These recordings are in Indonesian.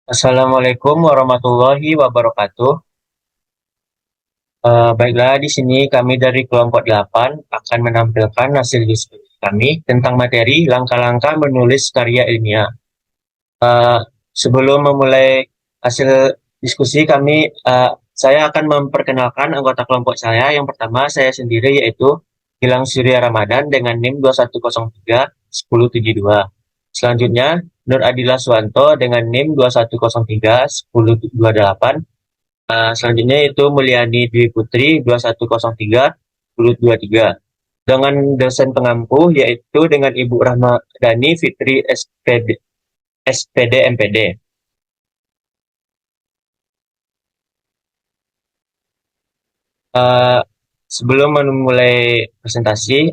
Assalamualaikum warahmatullahi wabarakatuh. Baiklah, di sini kami dari kelompok 8 akan menampilkan hasil diskusi kami tentang materi langkah-langkah menulis karya ilmiah. Eh, Sebelum memulai hasil diskusi kami, saya akan memperkenalkan anggota kelompok saya. Yang pertama, saya sendiri yaitu Gilang Surya Ramadan dengan NIM 2103-1072. Selanjutnya, Nur Adila Suwanto dengan NIM 2103-1028. Selanjutnya itu Mulyani Dwi Putri 2103-1023 dengan dosen pengampu yaitu dengan Ibu Rahmadani Fitri SPD MPD. Eh, Sebelum memulai presentasi,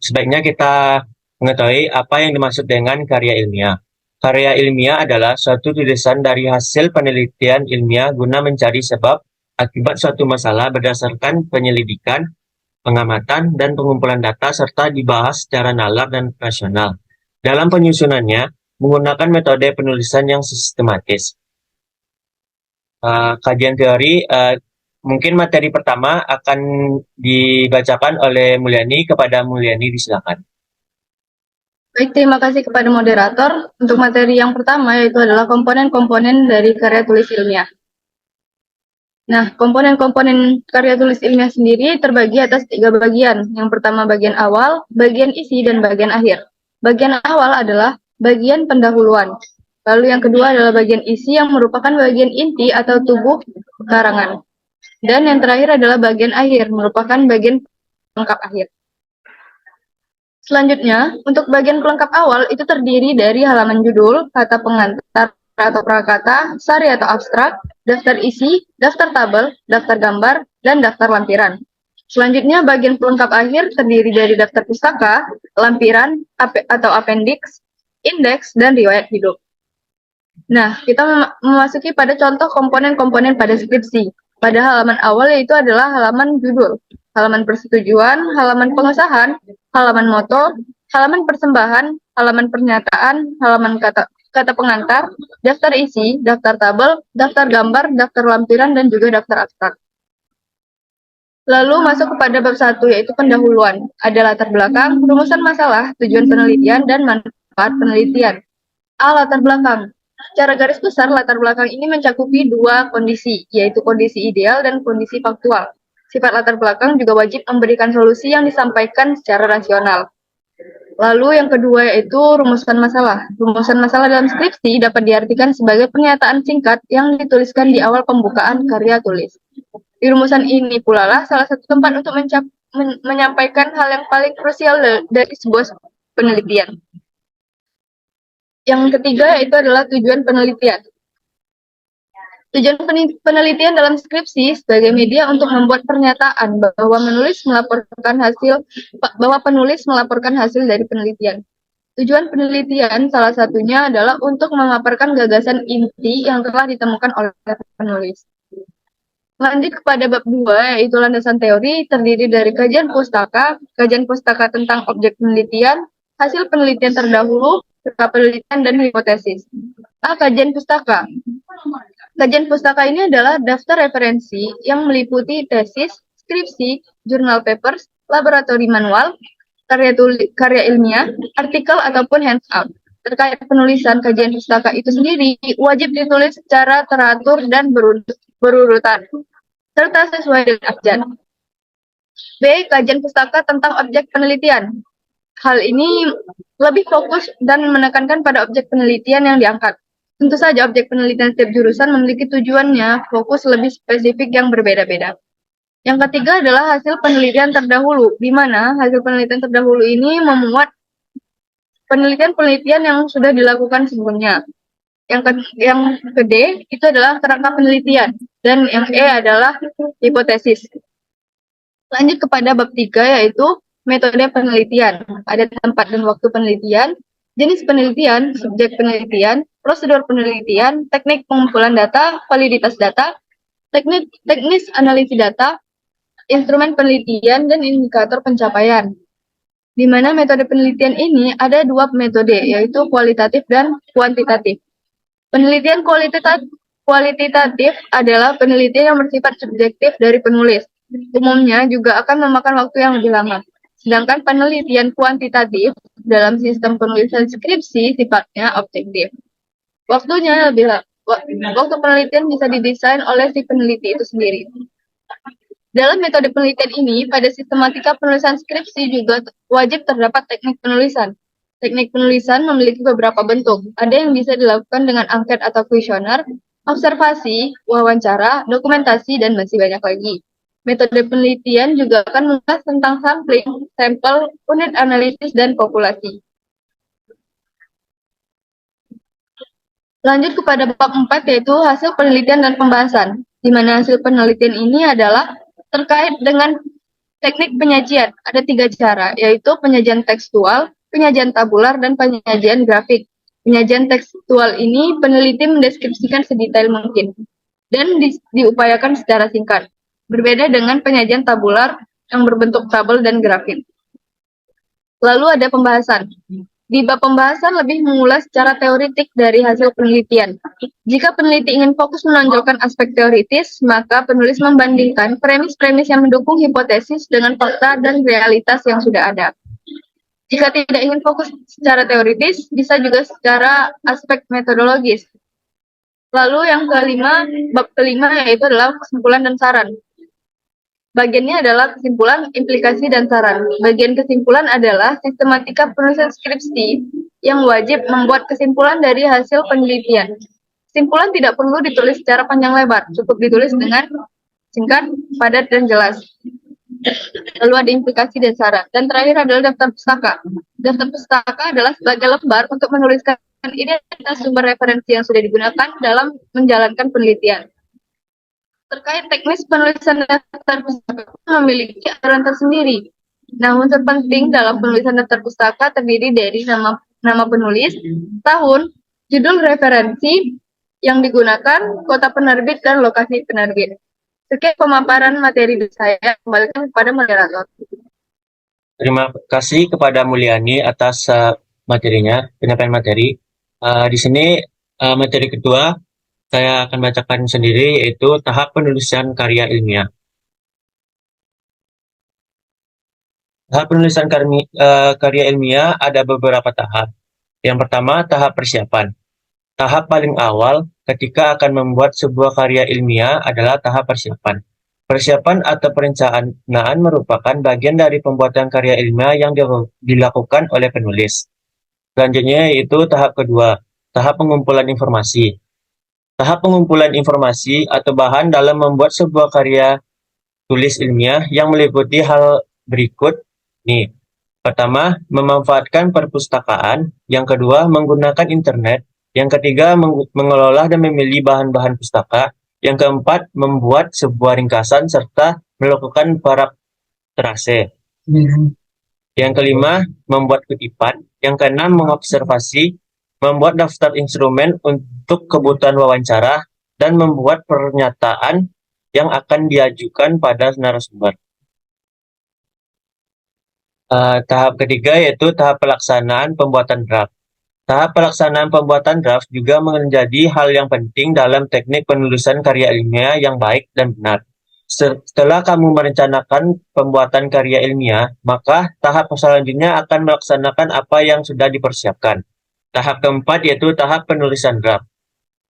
sebaiknya kita mengetahui apa yang dimaksud dengan karya ilmiah. Karya ilmiah adalah suatu tulisan dari hasil penelitian ilmiah guna mencari sebab akibat suatu masalah berdasarkan penyelidikan, pengamatan, dan pengumpulan data serta dibahas secara nalar dan rasional. Dalam penyusunannya, menggunakan metode penulisan yang sistematis. Kajian teori, mungkin materi pertama akan dibacakan oleh Mulyani. Kepada Mulyani, disilakan. Baik, terima kasih kepada moderator. Untuk materi yang pertama yaitu adalah komponen-komponen dari karya tulis ilmiah. Nah, komponen-komponen karya tulis ilmiah sendiri terbagi atas 3 bagian. Yang pertama bagian awal, bagian isi, dan bagian akhir. Bagian awal adalah bagian pendahuluan. Lalu yang kedua adalah bagian isi yang merupakan bagian inti atau tubuh karangan. Dan yang terakhir adalah bagian akhir, merupakan bagian pelengkap akhir. Selanjutnya, untuk bagian pelengkap awal itu terdiri dari halaman judul, kata pengantar atau prakata, sari atau abstrak, daftar isi, daftar tabel, daftar gambar, dan daftar lampiran. Selanjutnya, bagian pelengkap akhir terdiri dari daftar pustaka, lampiran atau appendix, indeks, dan riwayat hidup. Nah, kita memasuki pada contoh komponen-komponen pada skripsi. Pada halaman awal yaitu adalah halaman judul, halaman persetujuan, halaman pengesahan, halaman moto, halaman persembahan, halaman pernyataan, halaman kata pengantar, daftar isi, daftar tabel, daftar gambar, daftar lampiran, dan juga daftar abstrak. Lalu masuk kepada bab 1 yaitu pendahuluan. Ada latar belakang, rumusan masalah, tujuan penelitian, dan manfaat penelitian. Latar belakang. Secara garis besar, latar belakang ini mencakupi 2 kondisi, yaitu kondisi ideal dan kondisi faktual. Sifat latar belakang juga wajib memberikan solusi yang disampaikan secara rasional. Lalu yang kedua yaitu rumusan masalah. Rumusan masalah dalam skripsi dapat diartikan sebagai pernyataan singkat yang dituliskan di awal pembukaan karya tulis. Di rumusan ini pula lah salah satu tempat untuk menyampaikan hal yang paling krusial dari sebuah penelitian. Yang ketiga yaitu adalah tujuan penelitian. Tujuan penelitian dalam skripsi sebagai media untuk membuat pernyataan bahwa penulis melaporkan hasil dari penelitian. Tujuan penelitian salah satunya adalah untuk memaparkan gagasan inti yang telah ditemukan oleh penulis. Lanjut kepada bab 2 yaitu landasan teori terdiri dari kajian pustaka tentang objek penelitian, hasil penelitian terdahulu, penelitian, dan hipotesis. Kajian pustaka. Kajian pustaka ini adalah daftar referensi yang meliputi tesis, skripsi, jurnal papers, laboratori manual, karya ilmiah, artikel, ataupun handout. Terkait penulisan kajian pustaka itu sendiri, wajib ditulis secara teratur dan berurutan, serta sesuai dengan abjad. B. Kajian pustaka tentang objek penelitian. Hal ini lebih fokus dan menekankan pada objek penelitian yang diangkat. Tentu saja objek penelitian setiap jurusan memiliki tujuannya, fokus lebih spesifik yang berbeda-beda. Yang ketiga adalah hasil penelitian terdahulu, di mana hasil penelitian terdahulu ini memuat penelitian-penelitian yang sudah dilakukan sebelumnya. Yang D itu adalah kerangka penelitian, dan yang E adalah hipotesis. Lanjut kepada bab 3 yaitu metode penelitian. Ada tempat dan waktu penelitian, jenis penelitian, subjek penelitian, prosedur penelitian, teknik pengumpulan data, validitas data, teknis analisis data, instrumen penelitian, dan indikator pencapaian. Di mana metode penelitian ini ada 2 metode, yaitu kualitatif dan kuantitatif. Penelitian kualitatif adalah penelitian yang bersifat subjektif dari penulis. Umumnya juga akan memakan waktu yang lebih lama. Sedangkan penelitian kuantitatif dalam sistem penulisan skripsi sifatnya objektif. Waktu penelitian bisa didesain oleh si peneliti itu sendiri. Dalam metode penelitian ini, pada sistematika penulisan skripsi juga wajib terdapat teknik penulisan. Teknik penulisan memiliki beberapa bentuk. Ada yang bisa dilakukan dengan angket atau kuesioner, observasi, wawancara, dokumentasi, dan masih banyak lagi. Metode penelitian juga akan membahas tentang sampling, sampel, unit analisis, dan populasi. Lanjut kepada bab 4, yaitu hasil penelitian dan pembahasan, di mana hasil penelitian ini adalah terkait dengan teknik penyajian. Ada 3 cara, yaitu penyajian tekstual, penyajian tabular, dan penyajian grafik. Penyajian tekstual ini peneliti mendeskripsikan sedetail mungkin dan diupayakan secara singkat. Berbeda dengan penyajian tabular yang berbentuk tabel dan grafik. Lalu ada pembahasan. Di bab pembahasan lebih mengulas secara teoritik dari hasil penelitian. Jika peneliti ingin fokus menonjolkan aspek teoritis, maka penulis membandingkan premis-premis yang mendukung hipotesis dengan fakta dan realitas yang sudah ada. Jika tidak ingin fokus secara teoritis, bisa juga secara aspek metodologis. Lalu yang kelima, bab kelima yaitu adalah kesimpulan dan saran. Bagiannya adalah kesimpulan, implikasi, dan saran. Bagian kesimpulan adalah sistematika penulisan skripsi yang wajib membuat kesimpulan dari hasil penelitian. Kesimpulan tidak perlu ditulis secara panjang lebar, cukup ditulis dengan singkat, padat, dan jelas. Lalu ada implikasi dan saran. Dan terakhir adalah daftar pustaka. Daftar pustaka adalah sebagai lembar untuk menuliskan identitas sumber referensi yang sudah digunakan dalam menjalankan penelitian. Terkait teknis penulisan daftar pustaka memiliki aturan tersendiri. Namun terpenting dalam penulisan daftar pustaka terdiri dari nama penulis, tahun, judul referensi yang digunakan, kota penerbit, dan lokasi penerbit. Sekian pemaparan materi saya, kembalikan kepada moderator. Terima kasih kepada Mulyani atas materinya, penyampaian materi. Di sini materi kedua saya akan bacakan sendiri, yaitu tahap penulisan karya ilmiah. Tahap penulisan karya ilmiah ada beberapa tahap. Yang pertama, tahap persiapan. Tahap paling awal ketika akan membuat sebuah karya ilmiah adalah tahap persiapan. Persiapan atau perencanaan merupakan bagian dari pembuatan karya ilmiah yang dilakukan oleh penulis. Selanjutnya yaitu tahap kedua, tahap pengumpulan informasi. Tahap pengumpulan informasi atau bahan dalam membuat sebuah karya tulis ilmiah yang meliputi hal berikut. Nih, pertama, memanfaatkan perpustakaan. Yang kedua, menggunakan internet. Yang ketiga, mengelola dan memilih bahan-bahan pustaka. Yang keempat, membuat sebuah ringkasan serta melakukan parafrase. Yang kelima, membuat kutipan. Yang keenam, mengobservasi, membuat daftar instrumen untuk kebutuhan wawancara, dan membuat pernyataan yang akan diajukan pada narasumber. Tahap ketiga yaitu tahap pelaksanaan pembuatan draft. Tahap pelaksanaan pembuatan draft juga menjadi hal yang penting dalam teknik penulisan karya ilmiah yang baik dan benar. Setelah kamu merencanakan pembuatan karya ilmiah, maka tahap selanjutnya akan melaksanakan apa yang sudah dipersiapkan. Tahap keempat yaitu tahap penulisan draft.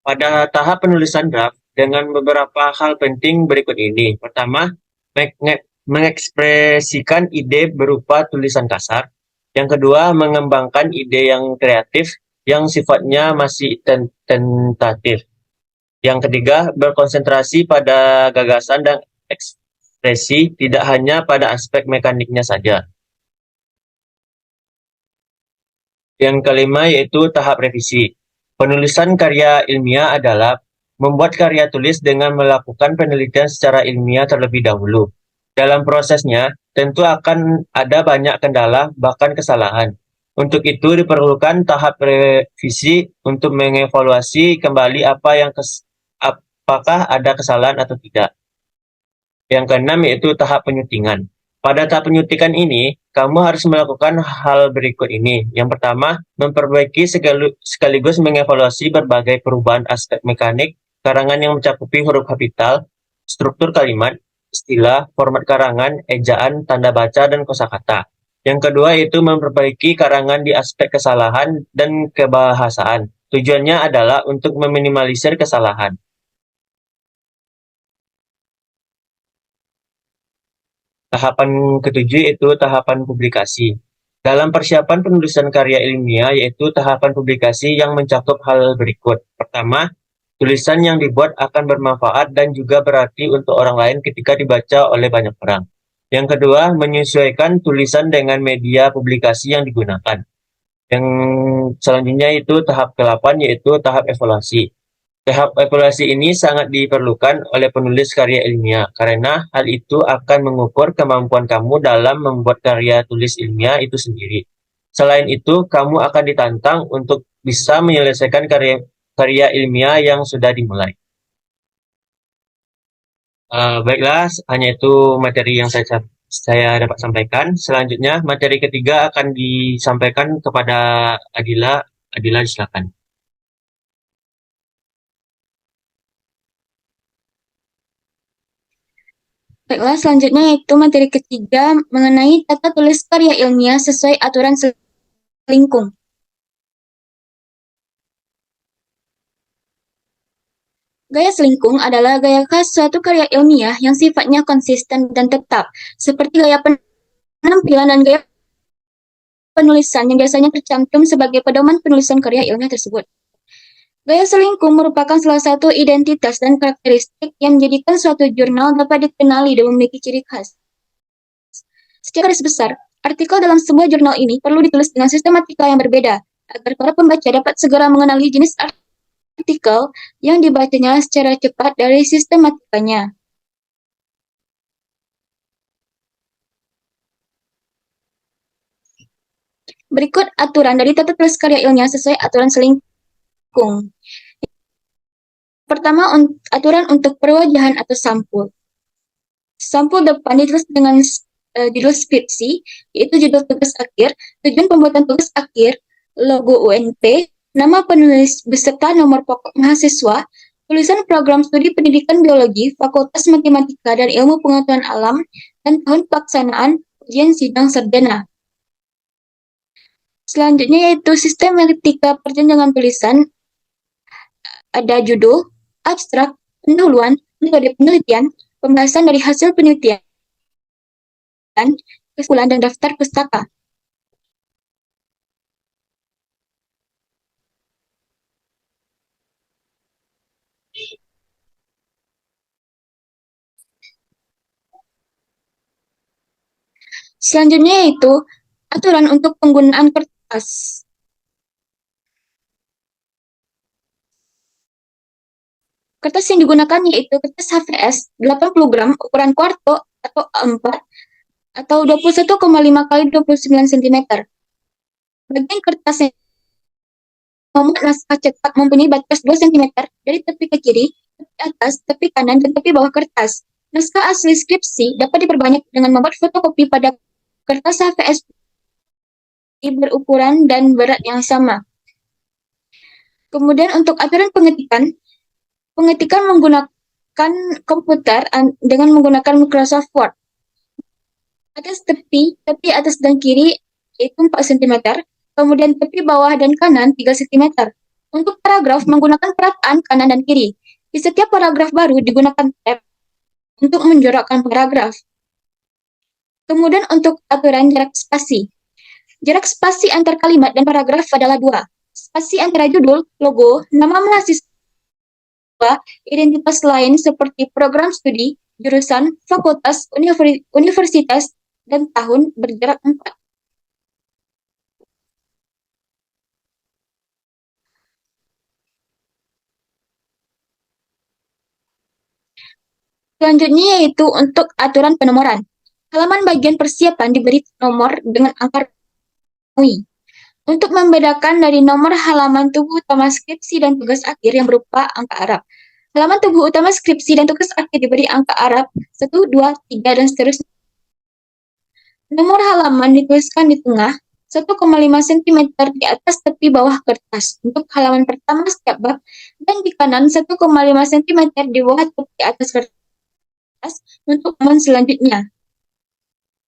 Pada tahap penulisan draft, dengan beberapa hal penting berikut ini. Pertama, mengekspresikan ide berupa tulisan kasar. Yang kedua, mengembangkan ide yang kreatif yang sifatnya masih tentatif. Yang ketiga, berkonsentrasi pada gagasan dan ekspresi, tidak hanya pada aspek mekaniknya saja. Yang kelima yaitu tahap revisi. Penulisan karya ilmiah adalah membuat karya tulis dengan melakukan penelitian secara ilmiah terlebih dahulu. Dalam prosesnya, tentu akan ada banyak kendala, bahkan kesalahan. Untuk itu diperlukan tahap revisi untuk mengevaluasi kembali apakah ada kesalahan atau tidak. Yang keenam yaitu tahap penyutingan. Pada tahap penyuntikan ini, kamu harus melakukan hal berikut ini. Yang pertama, memperbaiki sekaligus mengevaluasi berbagai perubahan aspek mekanik karangan yang mencakupi huruf kapital, struktur kalimat, istilah, format karangan, ejaan, tanda baca, dan kosakata. Yang kedua yaitu memperbaiki karangan di aspek kesalahan dan kebahasaan. Tujuannya adalah untuk meminimalisir kesalahan. Tahapan ketujuh yaitu tahapan publikasi. Dalam persiapan penulisan karya ilmiah yaitu tahapan publikasi yang mencakup hal berikut. Pertama, tulisan yang dibuat akan bermanfaat dan juga berarti untuk orang lain ketika dibaca oleh banyak orang. Yang kedua, menyesuaikan tulisan dengan media publikasi yang digunakan. Yang selanjutnya itu tahap ke-8 yaitu tahap evaluasi. Tahap evaluasi ini sangat diperlukan oleh penulis karya ilmiah, karena hal itu akan mengukur kemampuan kamu dalam membuat karya tulis ilmiah itu sendiri. Selain itu, kamu akan ditantang untuk bisa menyelesaikan karya ilmiah yang sudah dimulai. Baiklah, hanya itu materi yang saya dapat sampaikan. Selanjutnya, materi ketiga akan disampaikan kepada Adila. Adila, silakan. Baiklah, selanjutnya yaitu materi ketiga mengenai tata tulis karya ilmiah sesuai aturan selingkung. Gaya selingkung adalah gaya khas suatu karya ilmiah yang sifatnya konsisten dan tetap, seperti gaya penampilan dan gaya penulisan yang biasanya tercantum sebagai pedoman penulisan karya ilmiah tersebut. Gaya selingkung merupakan salah satu identitas dan karakteristik yang menjadikan suatu jurnal dapat dikenali dan memiliki ciri khas. Secara garis besar, artikel dalam sebuah jurnal ini perlu ditulis dengan sistematika yang berbeda, agar para pembaca dapat segera mengenali jenis artikel yang dibacanya secara cepat dari sistematikanya. Berikut aturan dari tata tulis karya ilmiah sesuai aturan selingkung. Pertama, aturan untuk perwajahan atau sampul. Sampul depan ditulis dengan judul skripsi, yaitu judul tugas akhir, tujuan pembuatan tugas akhir, logo UNP, nama penulis beserta nomor pokok mahasiswa, tulisan program studi pendidikan biologi, Fakultas Matematika dan Ilmu Pengetahuan Alam, dan tahun pelaksanaan ujian sidang sarjana. Selanjutnya yaitu sistematika perjenjangan tulisan, ada judul, abstrak, pendahuluan, metode penelitian, pembahasan dari hasil penelitian, kesimpulan dan daftar pustaka. Selanjutnya yaitu aturan untuk penggunaan kertas. Kertas yang digunakan yaitu kertas HVS 80 gram ukuran kuarto atau A4 atau 21,5 kali 29 cm. Bagian kertas yang memuat naskah cetak mempunyai batas 2 cm dari tepi ke kiri, tepi atas, tepi kanan, dan tepi bawah kertas. Naskah asli skripsi dapat diperbanyak dengan membuat fotokopi pada kertas HVS berukuran dan berat yang sama. Kemudian untuk aturan pengetikan menggunakan komputer dengan menggunakan Microsoft Word. Atas tepi atas dan kiri yaitu 4 cm, kemudian tepi bawah dan kanan 3 cm. Untuk paragraf menggunakan perataan kanan dan kiri. Di setiap paragraf baru digunakan tab untuk menjorokkan paragraf. Kemudian untuk aturan jarak spasi. Jarak spasi antar kalimat dan paragraf adalah 2. Spasi antara judul, logo, nama mahasiswa, identitas lain seperti program studi, jurusan, fakultas, universitas, dan tahun berjarak 4. Selanjutnya yaitu untuk aturan penomoran. Halaman bagian persiapan diberi nomor dengan angka UI. Untuk membedakan dari nomor halaman tubuh utama skripsi dan tugas akhir yang berupa angka Arab. Halaman tubuh utama skripsi dan tugas akhir diberi angka Arab 1, 2, 3, dan seterusnya. Nomor halaman dituliskan di tengah, 1,5 cm di atas tepi bawah kertas untuk halaman pertama setiap bab, dan di kanan 1,5 cm di bawah tepi atas kertas untuk halaman selanjutnya.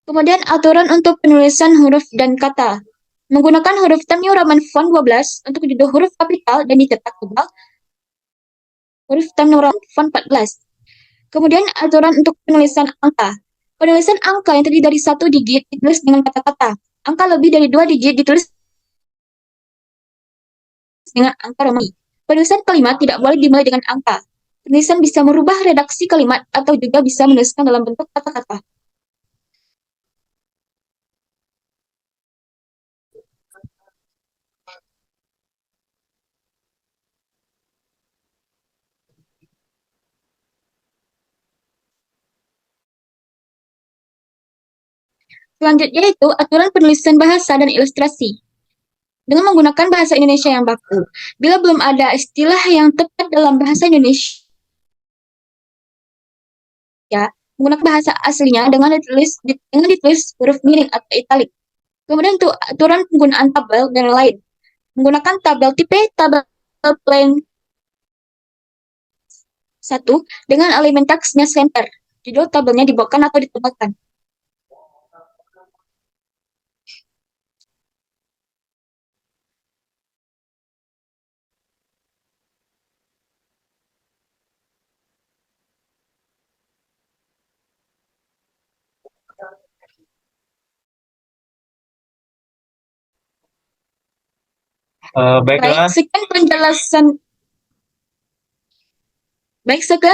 Kemudian aturan untuk penulisan huruf dan kata. Menggunakan huruf Times New Roman font 12 untuk judul huruf kapital dan dicetak tebal, huruf Times New Roman font 14. Kemudian aturan untuk penulisan angka. Penulisan angka yang terdiri dari 1 digit ditulis dengan kata-kata. Angka lebih dari 2 digit ditulis dengan angka Romawi. Penulisan kalimat tidak boleh dimulai dengan angka. Penulisan bisa merubah redaksi kalimat atau juga bisa menuliskan dalam bentuk kata-kata. Selanjutnya itu aturan penulisan bahasa dan ilustrasi. Dengan menggunakan bahasa Indonesia yang baku, bila belum ada istilah yang tepat dalam bahasa Indonesia, menggunakan bahasa aslinya dengan ditulis huruf miring atau italik. Kemudian untuk aturan penggunaan tabel dan lain. Menggunakan tabel tipe tabel plain 1 dengan elemen teksnya center. Judul tabelnya dibawakan atau ditebalkan. Baiklah, Sekian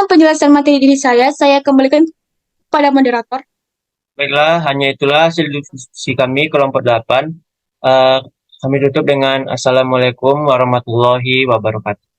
penjelasan materi diri saya. Saya kembalikan kepada moderator. baiklah, hanya itulah hasil diskusi kami kelompok 8. Kami tutup dengan Assalamualaikum warahmatullahi wabarakatuh.